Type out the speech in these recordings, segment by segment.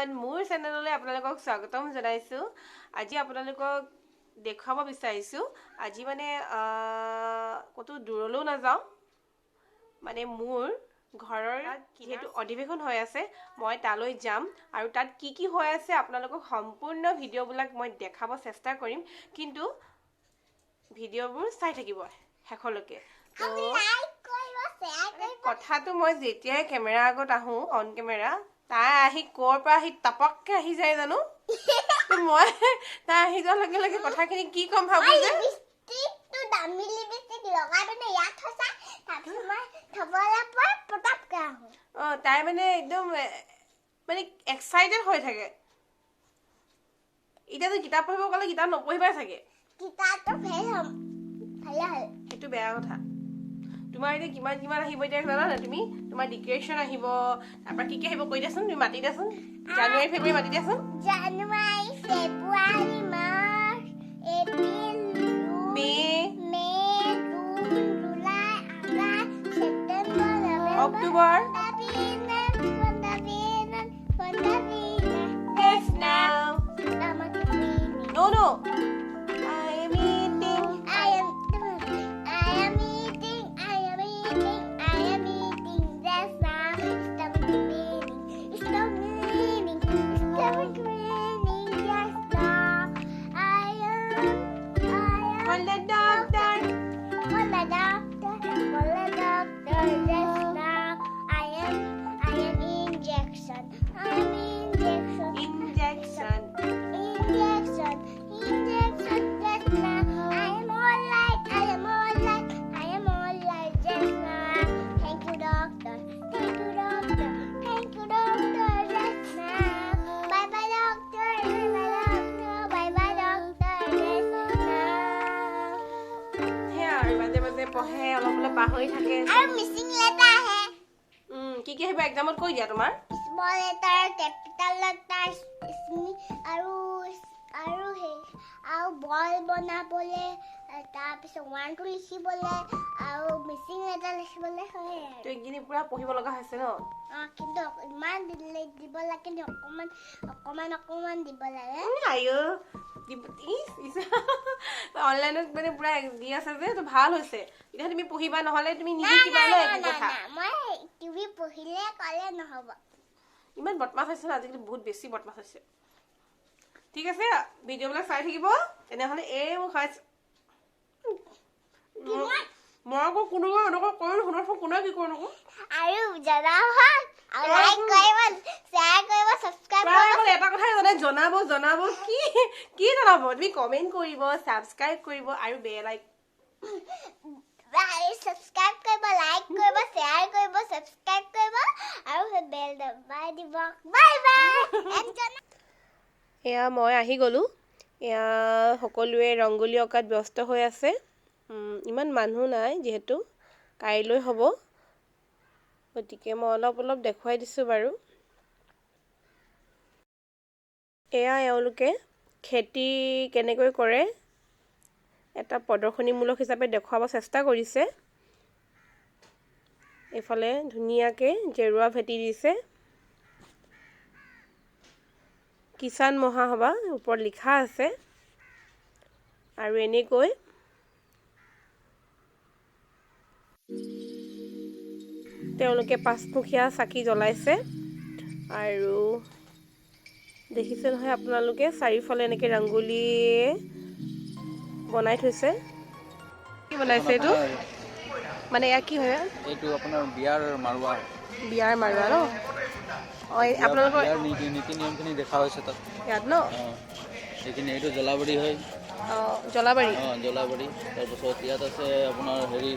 Everyone মোৰ চেনেললৈ আপোনালোকক স্বাগতম জনাইছো আজি আপোনালোকক দেখাব বিচাৰিছো আজি মানে কত দূৰলৈ নাযাওঁ মানে মোৰ ঘৰৰ যেহেতু অধিৱেশন হৈ আছে মই তালৈ যাম আৰু তাত কি হৈ আছে আপোনালোকক সম্পূৰ্ণ ভিডিঅ'বিলাক মই দেখাব চেষ্টা কৰিম কিন্তু ভিডিঅ'বোৰ চাই থাকিব শেষলৈকে কথাটো মই যেতিয়াই কেমেৰা আগত আহো অন কেমেৰা তাই আহি কোৰ পৰা আহি টপককে আহি যায় জানো মই তাই আহি যোৱাৰ লগে লগে কথাখিনি কি কম ভাবো যে লিপষ্টিকটো দামী লিপষ্টিক লগাই পিনে ইয়াত থৈছা তাৰপিছত মই থবলৈ পৰা পটাপকে আহো তাই মানে একদম মানে এক্সাইটেড হৈ থাকে এতিয়াতো কিতাপ পঢ়িব গ'লে কিতাপ নপঢ়িবাই চাগে কিতাপটো ফেল হ'ম ভালে হ'ল সেইটো বেয়া কথা তোমাৰ এতিয়া কিমান আহিব এতিয়া জানা না তুমি তোমাৰ ডিক্লেৰেশ্যন আহিব তাৰপৰা কি আহিব কৈ দিয়াচোন তুমি মাতি দিয়াচোন জানুৱাৰী ফেব্ৰুৱাৰী মাতি দিয়াচোন জানুৱাৰী ফেব্ৰুৱাৰী মাৰ্চ এপ্ৰিল মে জুন জুলাই আগষ্ট ছেপ্টেম্বৰ নৱেম্বৰ অক্টোবৰ Yes, now. No. পঢ়ে অলপ অলপ পাহৰি থাকে আৰু মিছিং লেটাৰ আহে কি আহিব এক্সামত কৈ দিয়া তোমাৰ স্মল লেটাৰ কেপিটেল লেটাৰ আৰু বল বনাবলে তাৰপিছত 1 2 লিখিবলে আৰু মিছিং লেটাৰ লিখিবলে হয় তো এইখিনি পুৰা পঢ়িব লগা হৈছে ন কিন্তু ইমান দিব লাগে অকমান দিব লাগে আয়ো অনলাইনত মানে পুৰা দি আছে যে তো ভাল হৈছে এতিয়া তুমি পঢ়িবা নহলে তুমি নিজে কিবা ন একো কথা মই টিভি পঢ়িলে কলে নহব ইমান বদমাছ হৈছে না আজিকালি বহুত বেছি বদমাছ হৈছে ঠিক আছে ভিডিঅ'বিলাক চাই থাকিব তেনেহলে এই মোক খাইছে মই আকৌ কোনোবা এনেকুৱা কৰিলো শুনাচোন কোনে কি কৰোঁ নকো আৰু জনাব আৰু লাইক কৰিব শ্বেয়াৰ কৰিব সাবস্ক্ৰাইব কৰিব এটা কথাই জনাব কি জনাব তুমি কমেন্ট কৰিব সাবস্ক্ৰাইব কৰিব আৰু বেল সাবস্ক্ৰাইব কৰিব লাইক কৰিব শ্বেয়াৰ কৰিব সাবস্ক্ৰাইব কৰিব আৰু বেল দবাই দিব বাই এয়া মই আহি গ'লো এয়া সকলোৱে ৰংগোলী অঁকাত ব্যস্ত হৈ আছে ইমান মানুহ নাই যিহেতু কাইলৈ হ'ব গতিকে মই অলপ দেখুৱাই দিছোঁ বাৰু এয়া এওঁলোকে খেতি কেনেকৈ কৰে এটা প্ৰদৰ্শনীমূলক হিচাপে দেখুৱাব চেষ্টা কৰিছে এইফালে ধুনীয়াকৈ জেৰুৱা ভেটি দিছে কিষাণ মহাসভা ওপৰত লিখা আছে আৰু এনেকৈ তেওঁলোকে পাঁচমুখীয়া চাকি জ্বলাইছে আৰু দেখিছে নহয় আপোনালোকে চাৰিওফালে এনেকৈ ৰংগোলীয়ে বনাই থৈছে কি বনাইছে এইটো মানে ইয়াৰ কি হয় এইটো আপোনাৰ বিয়াৰ মাৰুৱা ন আপোনালোকৰ নীতি নিয়মখিনি দেখা হৈছে তাত ইয়াত ন এইখিনি এইটো জলাবাৰী হয় জলাবাৰী জলাবাৰী তাৰপিছত ইয়াত আছে আপোনাৰ হেৰি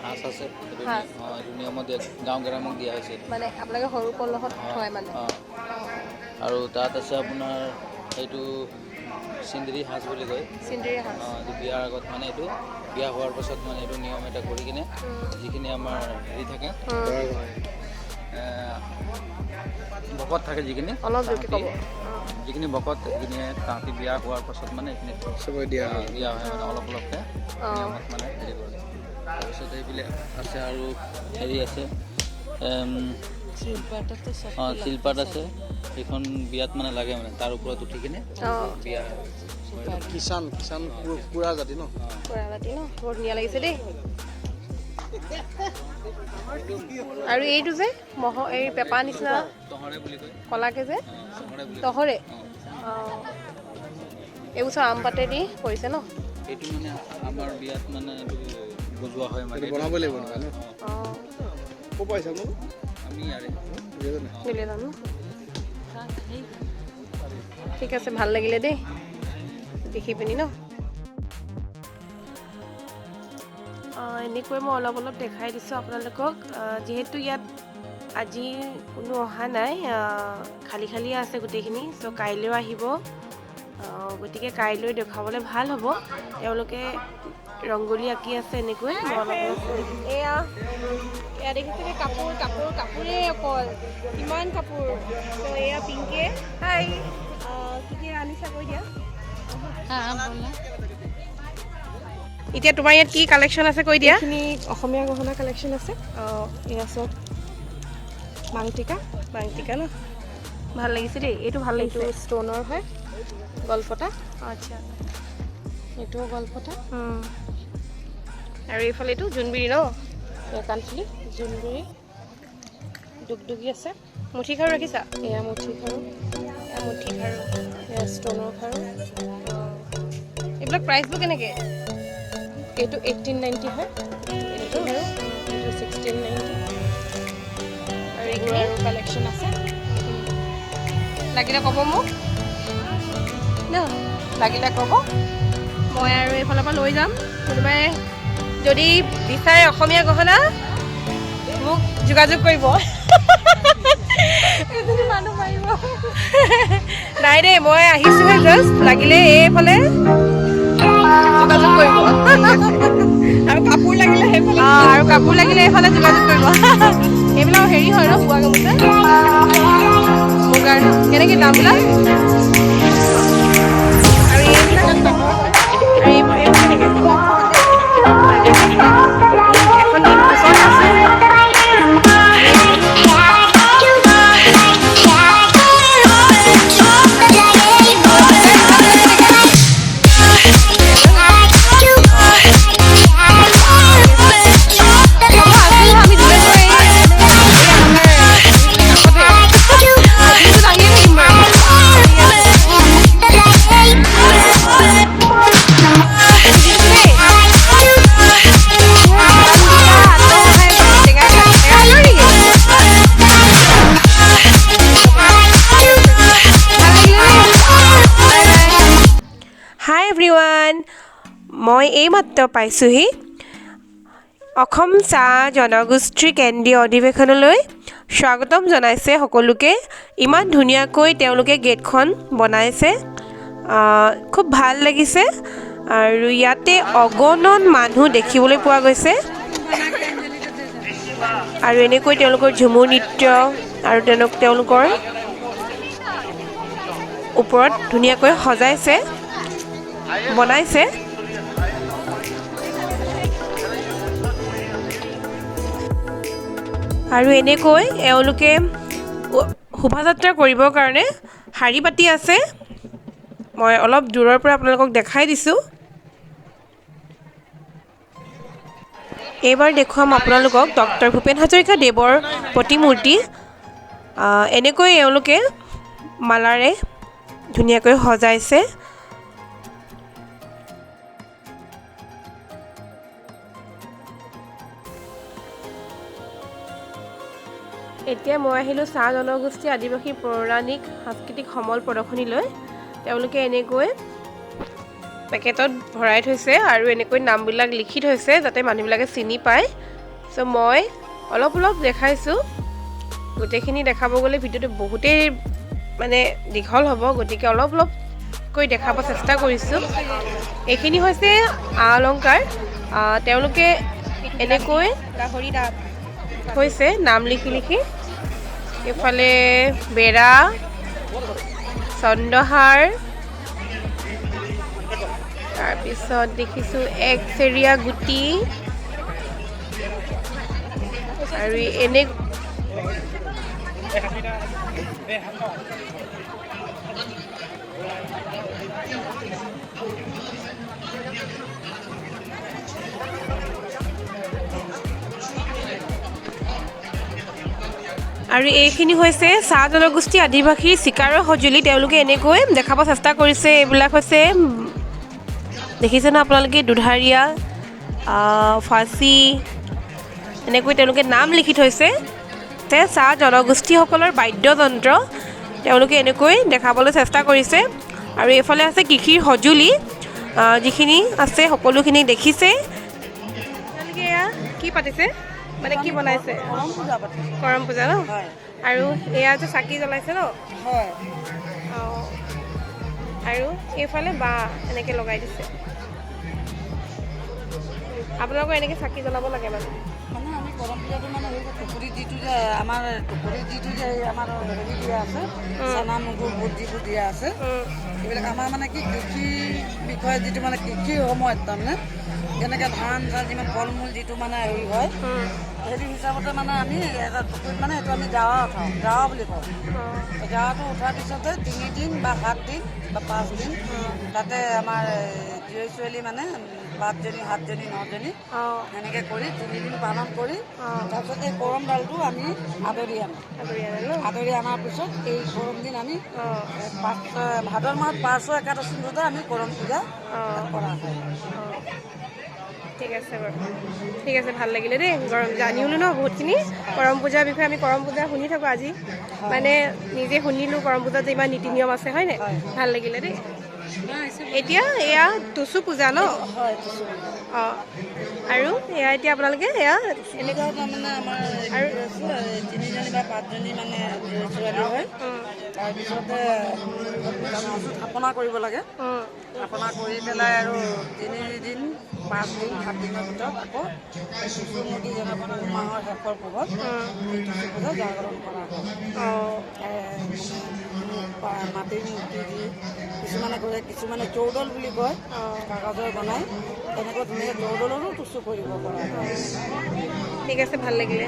সাঁচ আছে এইটো নিয়মত গাঁও গ্ৰামক দিয়া হৈছে মানে আপোনালোকে সৰু কলহত থয় মানে আৰু তাত আছে আপোনাৰ এইটো চিন্দিৰি সাঁজ বুলি কয় চিন্দিৰি সাঁজ এইটো বিয়াৰ আগত মানে এইটো বিয়া হোৱাৰ পাছত মানে এইটো নিয়ম এটা কৰি কিনে যিখিনি আমাৰ হেৰি থাকে ভকত থাকে যিখিনি যিখিনি ভকত সেইখিনি তাহাঁতি বিয়া হোৱাৰ পাছত মানে এইখিনি চবকে দিয়া হয় মানে অলপকৈ নিয়মত মানে হেৰি কৰে তাৰপিছত এইবিলাক আছে আৰু হেৰি আছে শিলপাত আছে সেইখন বিয়াত মানে লাগে মানে তাৰ ওপৰত উঠি কিনে বিয়া কিষান কুৰা জাতি ন বৰ ধুনীয়া লাগিছে দেই আৰু এইটো যে এই পেপা নিচিনা কলাকে যে তহৰে এইবোৰ চব আম পাতে দি কৰিছে ন এইটো মানে আমাৰ বিয়াত মানে বজোৱা হয় মানে বনাব লাগিব নহয় ন ক'ৰ পাইছা মোক আমি ইয়াৰে মিলে যাম ঠিক আছে ভাল লাগিলে দেই দেখি পিনি ন এনেকৈ মই অলপ অলপ দেখাই দিছোঁ আপোনালোকক যিহেতু ইয়াত আজি কোনো অহা নাই খালী খালী আছে গোটেইখিনি চ' কাইলৈও আহিব গতিকে কাইলৈ দেখুৱাবলৈ ভাল হ'ব তেওঁলোকে ৰংগলী আঁকি আছে এনেকৈ মই অলপ এয়া দেখিছে কাপোৰে অকল ইমান কাপোৰ ত' এয়া পিংকে হাই কি আনিছা কৈ দিয়া এতিয়া তোমাৰ ইয়াত কি কালেকশ্যন আছে কৈ দিয়া এইখিনি অসমীয়া গহনা কালেকশ্যন আছে এয়া চব মাংটিকা ন ভাল লাগিছে দেই এইটো ভাল লাগিছে এইটো ষ্ট'নৰ হয় গলপতা আচ্ছা এইটোও গলপতা আৰু এইফালে এইটো জোনবিৰি ন এয়া কাণফুলি জোনবিৰি দুগদুগী আছে মুঠি খাৰু ৰাখিছা এয়া মুঠি খাৰু এয়া ষ্ট'নৰ খাৰু এইবিলাক প্ৰাইচবোৰ কেনেকৈ এইটো 1890 হয় এইটো আৰু এইটো 1690 আৰু এইবোৰ আৰু কালেকশ্যন আছে লাগিলে ক'ব মোক ন লাগিলে ক'ব মই আৰু এইফালৰ পৰা লৈ যাম কোনোবাই যদি বিচাৰে অসমীয়া গহনা মোক যোগাযোগ কৰিব মানুহ পাৰিব নাই দেই মই আহিছোঁহে জাষ্ট লাগিলে এইফালে যোগাযোগ কৰিব আৰু কাপোৰ লাগিলে সেইফালে আৰু কাপোৰ লাগিলে এইফালে যোগাযোগ কৰিব এইবিলাক হেৰি হয় ন বোৱা গামোচা মুগাৰ কেনেকৈ দামবিলাক আৰু এইবিলাক মই এইমাত্ৰ পাইছোঁহি অসম চাহ জনগোষ্ঠীৰ কেন্দ্ৰীয় অধিৱেশনলৈ স্বাগতম জনাইছে সকলোকে ইমান ধুনীয়াকৈ তেওঁলোকে গেটখন বনাইছে খুব ভাল লাগিছে আৰু ইয়াতে অগণন মানুহ দেখিবলৈ পোৱা গৈছে আৰু এনেকৈ তেওঁলোকৰ ঝুমুৰ নৃত্য আৰু তেওঁলোকৰ ওপৰত ধুনীয়াকৈ সজাইছে বনাইছে আৰু এনেকৈ এওঁলোকে শোভাযাত্ৰা কৰিবৰ কাৰণে শাৰী পাতি আছে মই অলপ দূৰৰ পৰা আপোনালোকক দেখাই দিছোঁ এইবাৰ দেখুৱাম আপোনালোকক ডক্টৰ ভূপেন হাজৰিকা দেৱৰ প্ৰতিমূৰ্তি এনেকৈ এওঁলোকে মালাৰে ধুনীয়াকৈ সজাইছে এতিয়া মই আহিলোঁ চাহ জনগোষ্ঠী আদিবাসী পৌৰাণিক সাংস্কৃতিক সমল প্ৰদৰ্শনীলৈ তেওঁলোকে এনেকৈ পেকেটত ভৰাই থৈছে আৰু এনেকৈ নামবিলাক লিখি থৈছে যাতে মানুহবিলাকে চিনি পায় চ' মই অলপ অলপ দেখাইছোঁ গোটেইখিনি দেখাব গ'লে ভিডিঅ'টো বহুতেই মানে দীঘল হ'ব গতিকে অলপ অলপকৈ দেখাব চেষ্টা কৰিছোঁ এইখিনি হৈছে আ অলংকাৰ তেওঁলোকে এনেকৈ গাহৰি দাঁত হৈছে নাম লিখি লিখি এইফালে বেৰা চন্দ্ৰহাৰ তাৰপিছত দেখিছোঁ একচেৰীয়া গুটি আৰু আৰু এইখিনি হৈছে চাহ জনগোষ্ঠী আদিবাসীৰ চিকাৰৰ সঁজুলি তেওঁলোকে এনেকৈ দেখাব চেষ্টা কৰিছে এইবিলাক হৈছে দেখিছে ন আপোনালোকে দুধাৰীয়া ফাঁচী এনেকৈ তেওঁলোকে নাম লিখি থৈছে চাহ জনগোষ্ঠীসকলৰ বাদ্যযন্ত্ৰ তেওঁলোকে এনেকৈ দেখাবলৈ চেষ্টা কৰিছে আৰু এইফালে আছে কৃষিৰ সঁজুলি যিখিনি আছে সকলোখিনি দেখিছে তেওঁলোকে এয়া কি পাতিছে মানে কি বনাইছে কৰম পূজা ন আৰু এয়া যে চাকি জ্বলাইছে ন অঁ আৰু এইফালে বাঁহ এনেকৈ লগাই দিছে আপোনালোকৰ এনেকৈ চাকি জ্বলাব লাগে মানে আমি কৰম পূজাটো মানে টুকুৰি যিটো যে আমাৰ টুকুৰি যিটো যে আমাৰ হেৰি দিয়া আছে চানা মগু বুট যিটো দিয়া আছে এইবিলাক আমাৰ মানে কি কৃষি বিষয়ে যিটো মানে কৃষিৰ সময়ত তাৰমানে যেনেকৈ ধান চান যিমান ফল মূল যিটো মানে হেৰি হয় হেৰি হিচাপতে মানে আমি এটা টুকুৰিত মানে এইটো আমি জাৱা উঠাওঁ জাৱা বুলি কওঁ জাৱাটো উঠাৰ পিছতে 3 দিন বা 7 দিন বা 5 দিন তাতে আমাৰ জীয়ৰী ছোৱালী মানে 5জনী 7জনী 9জনী এনেকৈ কৰি 3 দিন পালন কৰি তাৰপিছত এই কৰমডালটো আমি আদৰি অনাৰ পিছত এই কৰম দিন আমি ভাদৰ মাহত 581 আমি কৰম পূজা কৰা হয় ঠিক আছে বাৰু ঠিক আছে ভাল লাগিলে দেই গৰম জানিলো ন বহুতখিনি কৰম পূজাৰ বিষয়ে আমি কৰম পূজা শুনি থাকোঁ আজি মানে নিজে শুনিলোঁ কৰম পূজাত যে ইমান নীতি নিয়ম আছে হয়নে ভাল লাগিলে দেই এতিয়া এয়া টুচু পূজা ন অঁ আৰু এয়া এতিয়া আপোনালোকে এয়া এনেকুৱা তাৰমানে আমাৰ আৰু 3জনী বা 5জনী মানে ছোৱালী হয় তাৰপিছতে স্থাপনা কৰিব লাগে স্থাপনা কৰি পেলাই আৰু 3 দিন 5 দিন 7 দিনৰ ভিতৰত আকৌ টুচু নদী যেনে পুহ মাহৰ শেষৰ পোহৰত এই টুচু পূজা জাগৰণ কৰা হয় মাটিৰ মূৰ্তি দি কিছুমানে কৰে কিছুমানে চৌদল বুলি কয় কাগজৰ বনাই তেনেকৈ ধুনীয়া চৌদলৰো টুচু কৰিব পৰা হয় ঠিক আছে ভাল লাগিলে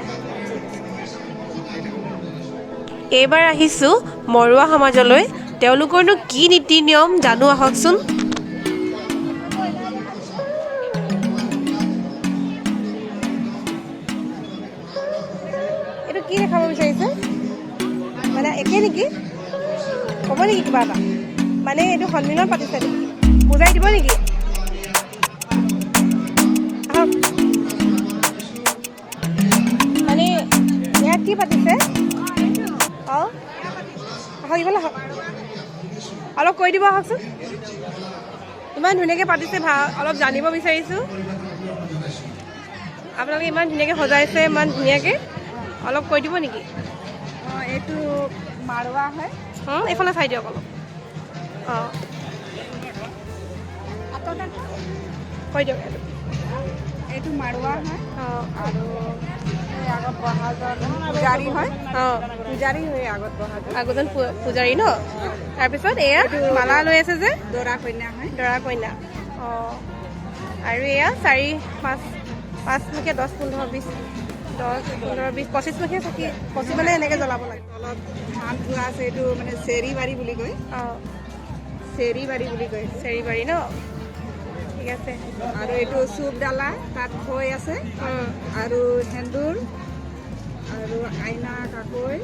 এইবাৰ আহিছোঁ মৰুৱা সমাজলৈ তেওঁলোকৰনো কি নীতি নিয়ম জানো আহকচোন এইটো কি দেখাব বিচাৰিছে মানে একে নেকি ক'ব নেকি কিবা এটা মানে এইটো সন্মিলন পাতিছে নেকি বুজাই দিব নেকি আহক মানে ইয়াত কি পাতিছে অঁ আহক ইফালে আহক অলপ কৈ দিব আহকচোন ইমান ধুনীয়াকৈ পাতিছে অলপ জানিব বিচাৰিছোঁ আপোনালোকে ইমান ধুনীয়াকৈ সজাইছে ইমান ধুনীয়াকৈ অলপ কৈ দিব নেকি অঁ এইটো মাৰোৱা হয় এইফালে চাই দিয়ক অলপ অঁ কৈ দিয়ক এইটো মাৰোৱা হয় অঁ আৰু আগত বহাজন পূজাৰী হয় পূজাৰী হয় আগত বহাজন আগজন পূজাৰী ন তাৰপিছত এয়া মালা লৈ আছে যে দৰা কইনা হয় দৰা কইনা অঁ আৰু এয়া 4-5-5মুখীয়া 10-15-20 25মুখীয়া চাকি 25 মানে এনেকৈ জ্বলাব লাগে অলপ ধান থোৱা আছে এইটো মানে চেৰিবাৰী বুলি কয় অঁ চেৰিবাৰী বুলি কয় চেৰিবাৰী ন ঠিক আছে আৰু এইটো চুপ ডালা তাত খৈ আছে আৰু সেন্দুৰ আৰু আইনা কাকৈ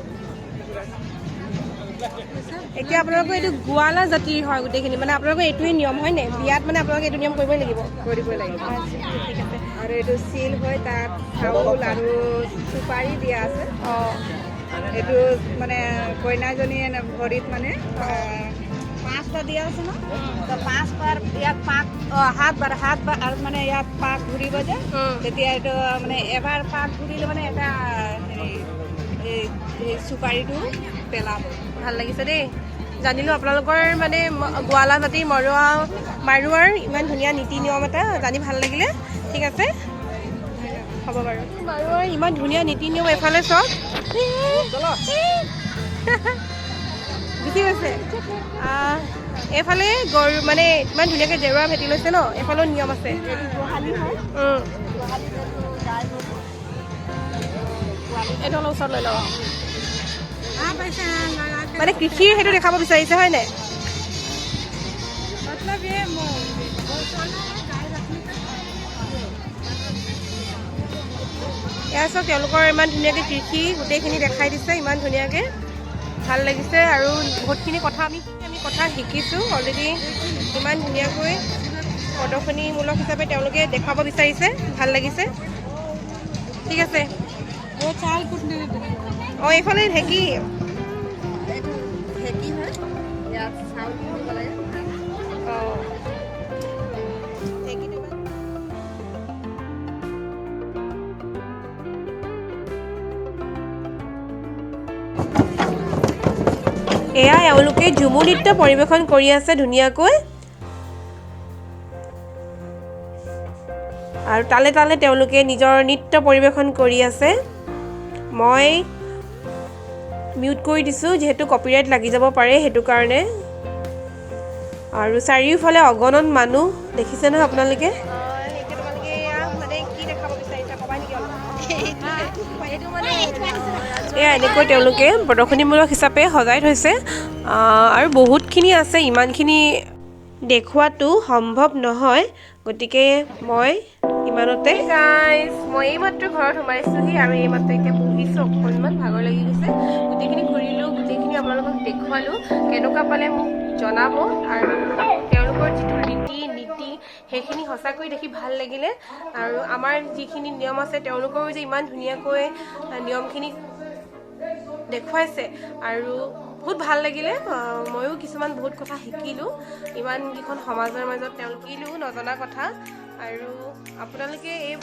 এতিয়া আপোনালোকৰ এইটো গোৱালা জাতিৰ হয় গোটেইখিনি মানে আপোনালোকৰ এইটোৱে নিয়ম হয়নে বিয়াত মানে আপোনালোকে এইটো নিয়ম কৰিবই লাগিব কৰিবই লাগিব ঠিক আছে আৰু এইটো চিল হয় তাত চাউল আৰু চুপাৰি দিয়া আছে অঁ এইটো মানে কইনাজনী ভৰিত মানে 5টা দিয়া আছে ন তো 5বাৰ ইয়াত পাক হাতবাৰ আৰু মানে ইয়াত পাক ঘূৰিব যে তেতিয়া এইটো মানে এবাৰ পাক ঘূৰিলে মানে এটা হেৰি এই চুপাৰিটো পেলাব ভাল লাগিছে দেই জানিলোঁ আপোনালোকৰ মানে গোৱালা জাতিৰ মাৰুৱাৰ ইমান ধুনীয়া নীতি নিয়ম এটা জানি ভাল লাগিলে ঠিক আছে হ'ব বাৰু মাৰুৱাৰ ইমান ধুনীয়া নীতি নিয়ম এফালে চব বুজি পাইছে এইফালে গৰু মানে ইমান ধুনীয়াকৈ জেৰুৱা ভেটি লৈছে ন এইফালেও নিয়ম আছে এইটো অলপ ওচৰত লৈ লওঁ মানে কৃষিৰ সেইটো দেখাব বিচাৰিছে হয় নাই? এয়া চাওক তেওঁলোকৰ ইমান ধুনীয়াকৈ কৃষি গোটেইখিনি দেখাই দিছে, ইমান ধুনীয়াকৈ ভাল লাগিছে। আৰু বহুতখিনি কথা আমি কথা শিকিছোঁ অলৰেডি। ইমান ধুনীয়াকৈ প্ৰদৰ্শনীমূলক হিচাপে তেওঁলোকে দেখুৱাব বিচাৰিছে, ভাল লাগিছে। ঠিক আছে। অঁ এইফালে ঢেঁকী এয়া এওঁলোকে ঝুমুৰ নৃত্য পৰিৱেশন কৰি আছে ধুনীয়াকৈ। আৰু তালে তালে তেওঁলোকে নিজৰ নৃত্য পৰিৱেশন কৰি আছে। মই মিউট কৰি দিছোঁ যিহেতু কপিৰাইট লাগি যাব পাৰে, সেইটো কাৰণে। আৰু চাৰিওফালে অগণন মানুহ দেখিছে নহয় আপোনালোকে। এয়া এনেকৈ তেওঁলোকে প্ৰদৰ্শনীমূলক হিচাপে সজাই থৈছে। আৰু বহুতখিনি আছে, ইমানখিনি দেখুৱাটো সম্ভৱ নহয়, গতিকে মই ইমানতে গাইজ মই এইমাত্ৰ ঘৰত সোমাইছোঁহি আৰু এইমাত্ৰ এতিয়া বহিছোঁ, অকণমান ভাগৰ লাগি গৈছে। গোটেইখিনি ঘূৰিলোঁ, গোটেইখিনি আপোনালোকক দেখুৱালোঁ, কেনেকুৱা পালে মোক জনাব। আৰু তেওঁলোকৰ যিটো ৰীতি নীতি সেইখিনি সঁচাকৈ দেখি ভাল লাগিলে। আৰু আমাৰ যিখিনি নিয়ম আছে তেওঁলোকৰো যে ইমান ধুনীয়াকৈ নিয়মখিনি দেখুৱাইছে আৰু বহুত ভাল লাগিলে। ময়ো কিছুমান বহুত কথা শিকিলোঁ, ইমানকেইখন সমাজৰ মাজত তেওঁলোকিলোঁ নজনা কথা। আৰু আপোনালোকে এই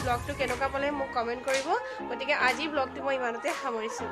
ব্লগটো কেনেকুৱা পালে মোক কমেণ্ট কৰিব। গতিকে আজিৰ ব্লগটো মই ইমানতে সামৰিছোঁ।